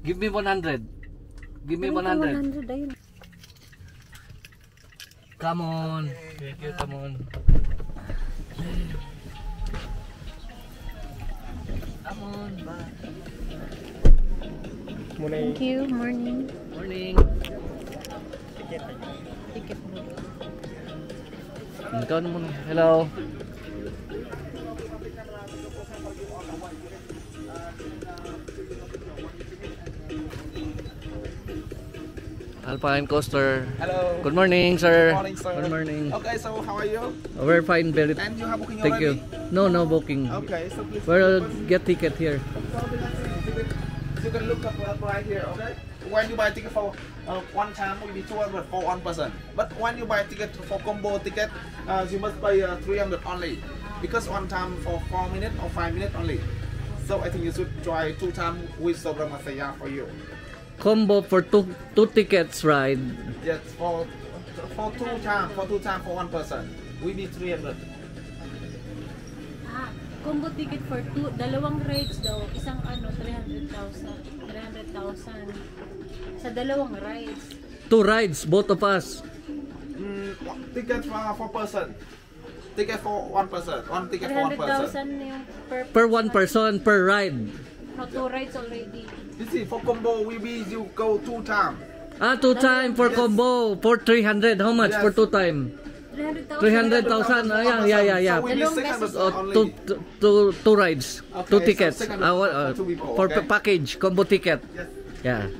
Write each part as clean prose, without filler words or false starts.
Give me 100. Give me 100. 100 ayun. Come on. Thank you, come on. Come on, bye. Thank you. Morning. Morning. Ticket mo. Ikaw na muna. Hello. Alpine Coaster. Hello. Good morning, sir. Good morning, sir. Good morning. Okay, so how are you? We're fine, very. And you have booking Thank already? you. No, no booking. Okay, so please. We'll get ticket here. You can look up right here, okay? When you buy ticket for one time, will be 200 for one person. But when you buy ticket for combo ticket, you must pay 300 only. Because one time for 4 minutes or 5 minutes only. So I think you should try 2 times with Subramanian for you. Combo for two tickets ride. Yes, for 2 times, for one person, we be 300. Combo ticket for dalawang rides daw. Isang 300,000. 300,000. Sa dalawang rides. 2 rides, both of us. Ticket for person. Ticket for one person. One ticket for one person. 300,000 yung Per one person per ride. No, 2 rides already. You see, for combo, you go 2 times. 2 time for combo for 300. How much Yes. for 2 time? 300,000. 300,000. Yeah. So we be 600 only. Two rides, Okay, 2 so tickets. second two people, For okay? package combo ticket. Yes. Yeah.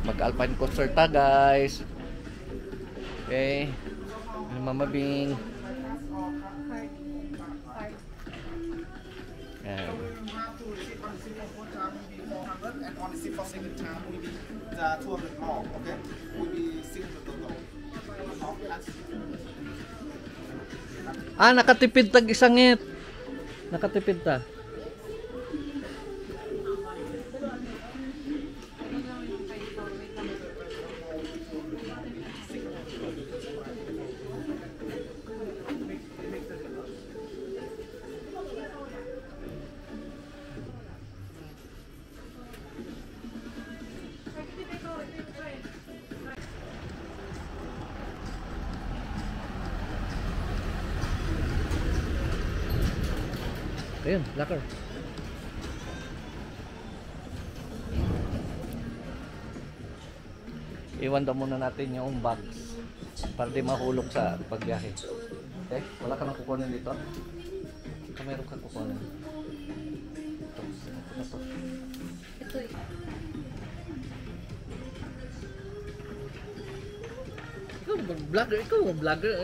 Mag-Alpine Coaster ta, guys. Okay. Mama Bing. Yeah. You have to receive on the second one time will be 400 and on the second time will be 200 more. Okay, will be 600 total. Nakatipid tag isangit. Nakatipid ta. Ayun, locker. Iwan daw muna natin yung bags para di mahulog sa pagbiyahe. Okay? Wala ka nang kukunin dito? Meron kang kukunin. Ito. Ito. Ito eh. Ikaw mag-vlogger. Ikaw mag-vlogger.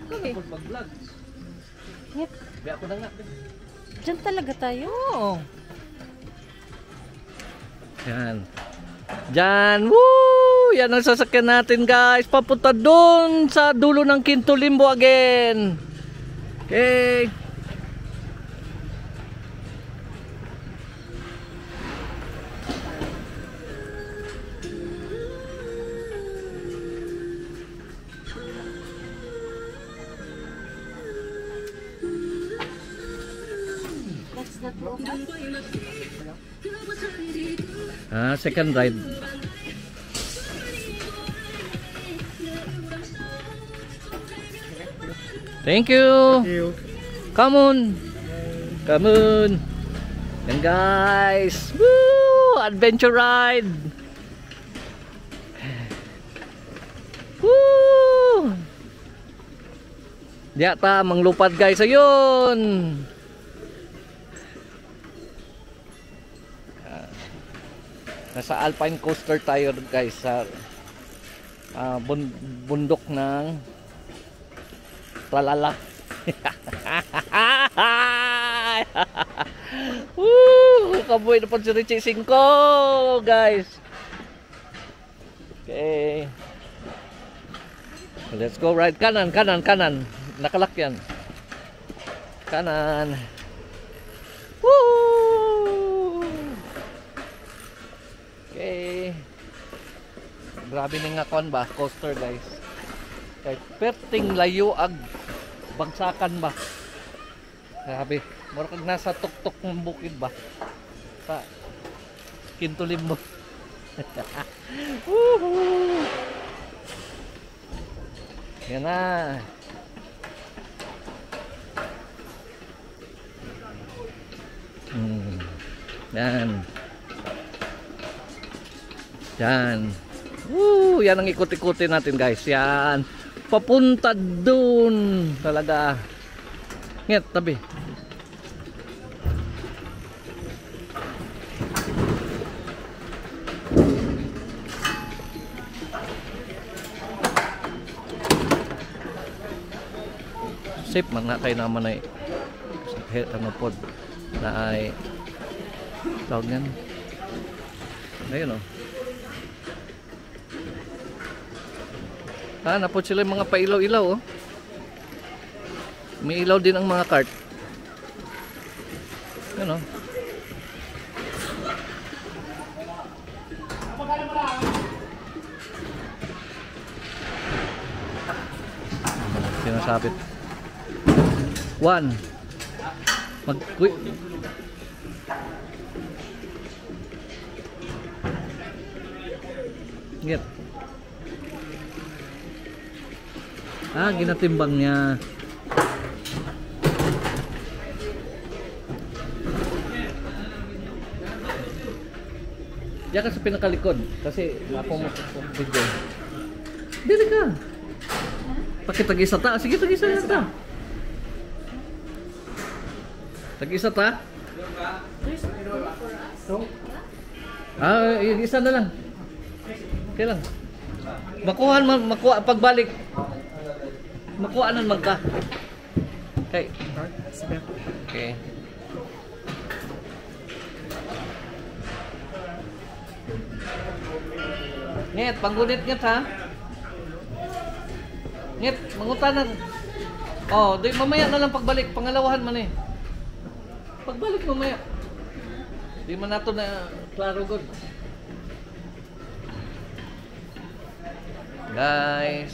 Ikaw mag-vlog. Yep. Biya ko na nga. Diyan talaga tayo. Oo. Yan. Diyan. Woo! Yan ang sasakyan natin, guys. Papunta doon sa dulo ng Quinto Limbo again. Okay. Second ride. Thank you. Come on. Come on. Yan guys. Woo! Adventure ride. Woo! Diya ta manglupad guys, ayun. Nasa Alpine Coaster tayo guys sa bundok ng Tralala. Woo! Kabuhay na po si Richie 5 guys. Okay. Let's go right. Kanan. Nakalak yan. Kanan. Woo! Okay. Grabe na nga kon ba coaster guys. Kay perting layo ag bagsakan ba. Grabe. Mura kag nasa tuktok ng bukid ba? Sa Kintulimbo. Woohoo! Yan na. Yan. Yan. Woo! Yan ang ikot-ikutin natin guys. Yan. Papunta dun. Talaga. Ngit, tabi. Safe man nga kayo naman ay ano pod na ay tawag yan. Ayun o. Napod sila yung mga pailaw-ilaw oh. May ilaw din ang mga cart. Ayun o. Sinasabit. 1 mag-quit. Ngit. Ginatimbang niya. Diyan ka sa pinakalikod kasi ako mo video. Dili ka. Pakitag-isa ta. Sige, tag-isa na ta. Tag-isa ta? Isa na lang. Okay lang. Makuha pagbalik. Makuhaanan man ka. Okay. Okay. Ngit, panggunit ngit ha. Ngit, mangutanan. Oh, di mamaya na lang pagbalik, pangalawahan man eh. Pagbalik mamaya. Di man nato na klaro god. Guys.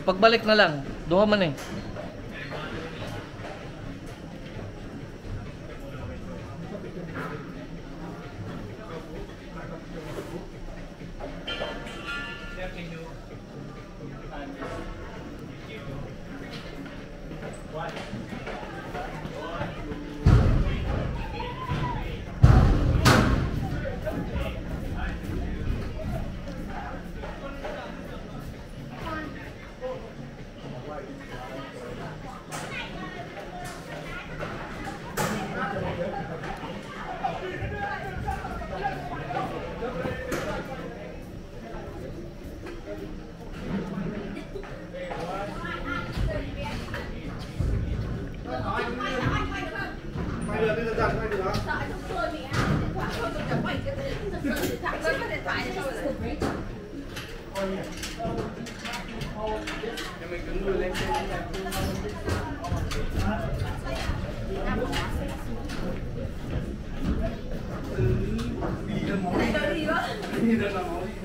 Pagbalik na lang, duha man eh.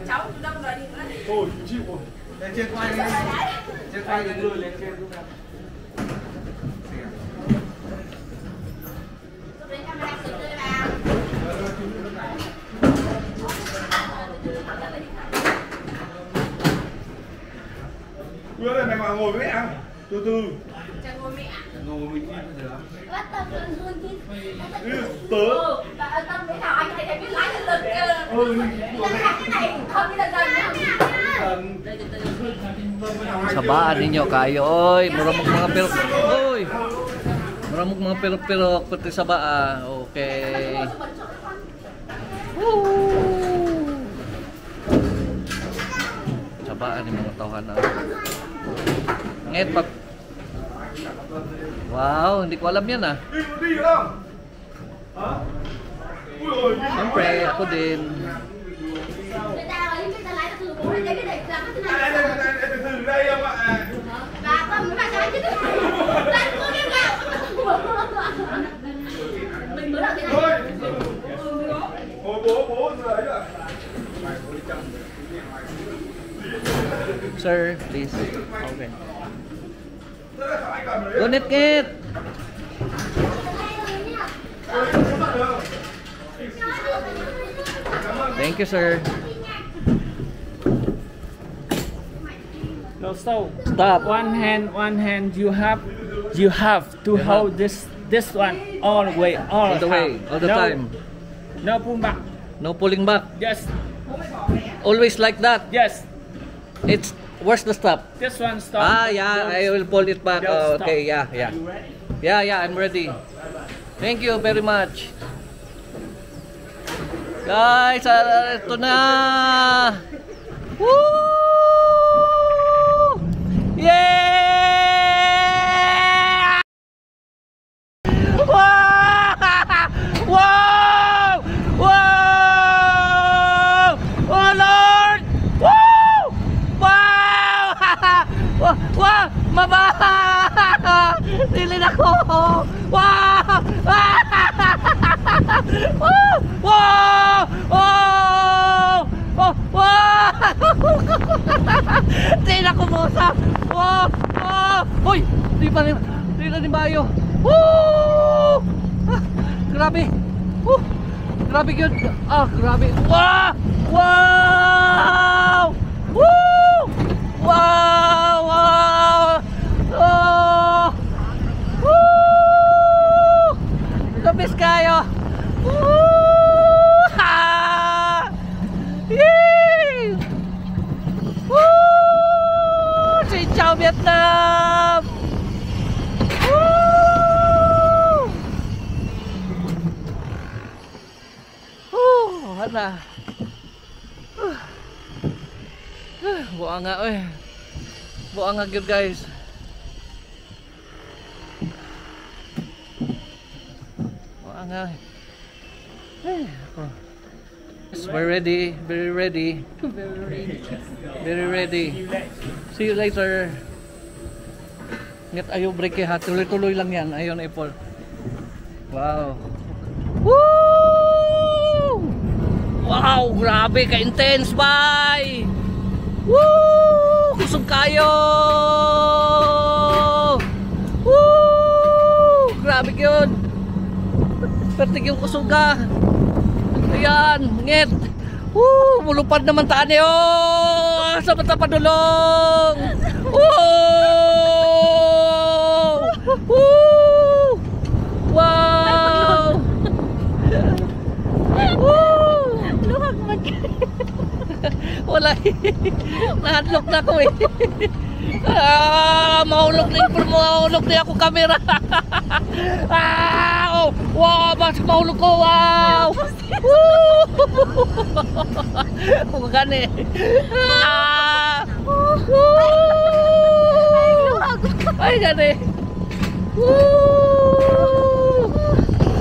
Cháu đâu rồi đi nữa. Ôi, chịu rồi. Lên trên quay đi. Trên quay lên người lên trên lúc nào. Đưa đây mày ngồi với mẹ không? Từ từ. Chẳng ngồi mẹ. Ngồi mình đi bây giờ. Bắt tập lên luôn chứ. Tớ. Tâm thế nào anh thấy biết lái lực kìa. Lần khác cái này không biết là gần nhá. Sabaan ninyo kayo oy, muramog mga pero oy. Muramog mga pero pati sabaa. Okay. Sabaan ni mga tawhan na. Ngit pag. Wow, hindi ko alam yan ah. Siyempre, ako din. Người ta nói người ta lái từ bố đến cái này là cái này. Từ đây em ạ. Bà Tâm nó lại nói chứ. Lại cô đi vào. Mình mới làm thế này. Thôi. Bố giờ ấy ạ. Sir, please. Okay. Gunit ngit. Thank you, sir. No, so Stop. one hand. You have to hold this one all the way, All the way, all the time. No pull back. No pulling back. Yes, Always like that. yes. It's where's the stop? This one stop. Ah, yeah, I will pull it back. Don't Oh, stop. okay, yeah, yeah. You ready? Yeah, I'm ready. Thank you very much. Guys, ito na. Woo! Yeah! Wow! Wow! Wow! Oh Lord! Woo! Wow! Wow! Mababa! Silin ako! Wow! Wow! Wow! Oh! Oh! Wow! Silin ako mosa! Wow! Oh! Uy! Di pa rin bayo! Woo! Ah, grabe! Woo! Grabe yun! Ah, grabe! Wow! Wow! Woo! Wow! Wow! Oh! Woo! Labis kayo! Woo! Ha! Yee! Woo! Si Chao Vietnam! Woo! Woo! Hana! Buang nga eh. Buang nga gyud guys. Buang nga. Ako. Yes, we're ready, very ready. Very ready. See you later. Nget ayo break ha. Tuloy-tuloy lang yan. Ayun Apple. Wow. Woo! Wow, grabe ka-intense, bye! Woo! Kusog kayo! Woo! Grabe yun! Pertig yung kusog ka! Ayan, ngit! Woo! Mulupad naman taan yun! Sa mata padulong! Woo! Woo! Wow! Woo! Luhag man. Wala eh. Nahadlok na ako eh. Ah, mahulog na ako kamera. Ah, oh, wow, bakit mahulog ko, wow. Woo! Kung gani. Ah, woo! Ay, gani. Woo!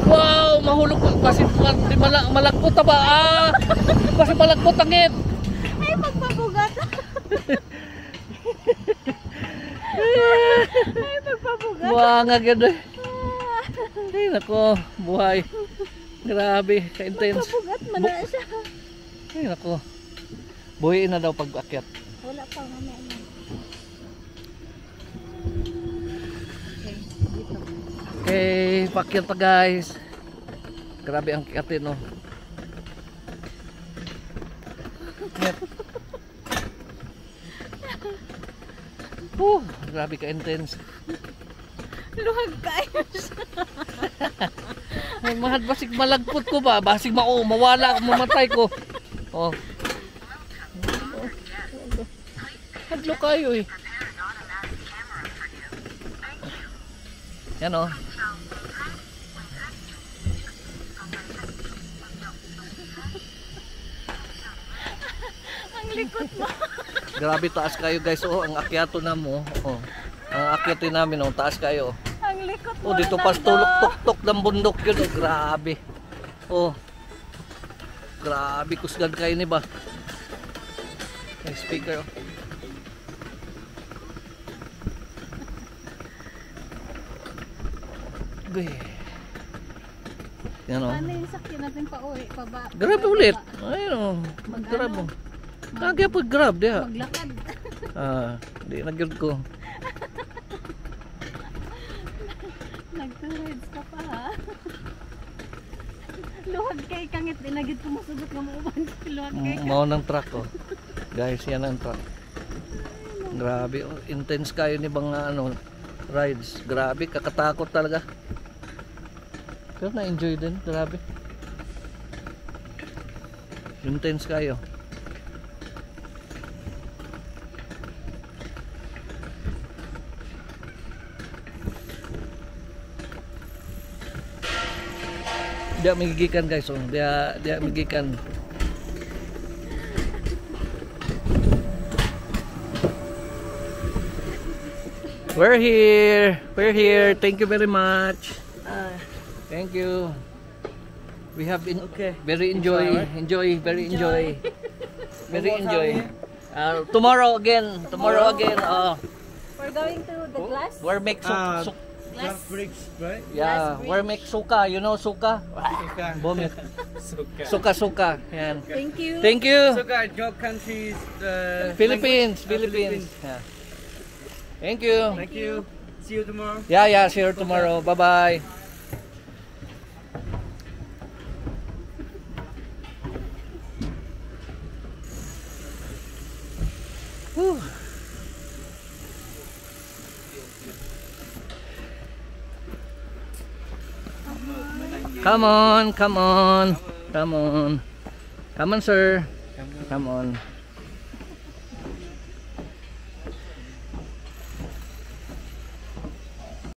Wow, mahulog ko kasi malagpot na ba? Ah, kasi malagpot ang ngit. Ay, magpabugat. Ay, magpabugat. Buwangag yun eh. Ay, nako, buhay. Grabe, ka-intense. Magpabugat man na siya. Ay, nako. Buhayin na daw pag-akyat. Wala pa mamaya na. Okay, pakyat pa guys. Grabe ang kiatin, no. Grabe ka-intense. Luhag kayo siya. Ay, mahal, basig malagpot ko ba? Basig mawala, mamatay ko. Oh. Hadlo kayo eh. Yan oh. Ang likot mo. Grabe taas kayo guys. Oh, ang akyato na mo. Oh. Ang akyatin namin oh, taas kayo. Ang likot mo. Oh, dito pas tulok-tok-tok ng bundok yun. Oh, grabe. Oh. Grabe kusgan kayo ni ba? May speaker oh. Yan o. Ano yung sakyan natin pa uwi? Paba. Grab ulit. Ayun o. Mag-grab o. Kagaya pag-grab diha. Maglakad. Di na gyud ko. Nag-rides ka pa ha. Luhag kay kangit dinagit ko masugot nga mauban. Luhag kay Mao ng truck ko. Guys, yan ang truck. Grabe, oh, intense kayo ni mga ano rides. Grabe, kakatakot talaga. Pero na-enjoy din, grabe. Intense kayo. Dia magigikan guys, oh. Dia magigikan. We're here. We're here. Thank you very much. Thank you. We have been very enjoy. Very enjoy. Tomorrow again. We're going to the glass. We're make Glass. right? Yeah, we're make suka. You know suka? Vomit. Suka. Yan. Thank you. Thank you. Suka, your country is Philippines. Yeah. Thank you. Thank you. See you tomorrow. Yeah, see you tomorrow. Bye-bye. Whew. Come on, sir. Come on.